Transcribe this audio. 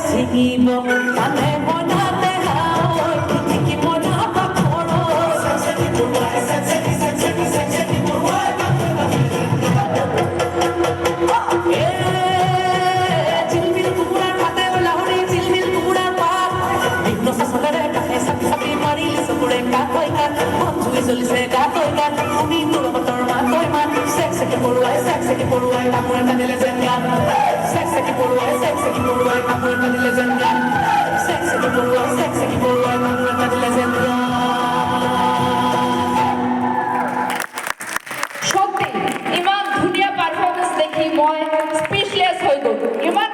ছিঙিব মানে বনাতে হাওই শিকিব না পাখৰ চিলমিল কুকুৰাৰ পাতে লাহৰি চিলমিল কুকুৰাৰ পাত বিঘ্ন চাচলেৰে কাষে চাপি চাপি মাৰিলে চকুৰে কাকৈ কাত মন চুই চলিছে গাকৈ গাত শুনি তোৰ বতৰ মাকৈ মাত চেক চেকি পৰুৱাই কাপোৰ টানিলে যেন গান চেক চেকি পৰুৱাই কাপোৰ টানিলে যেন গান চেক চেকি পৰুৱাই কাপোৰ টানিলে যেন গান সত্যি ইমান ধুনীয়া পাৰফৰমেন্স দেখি মই স্পিচলেস হৈ গ'লো ইমান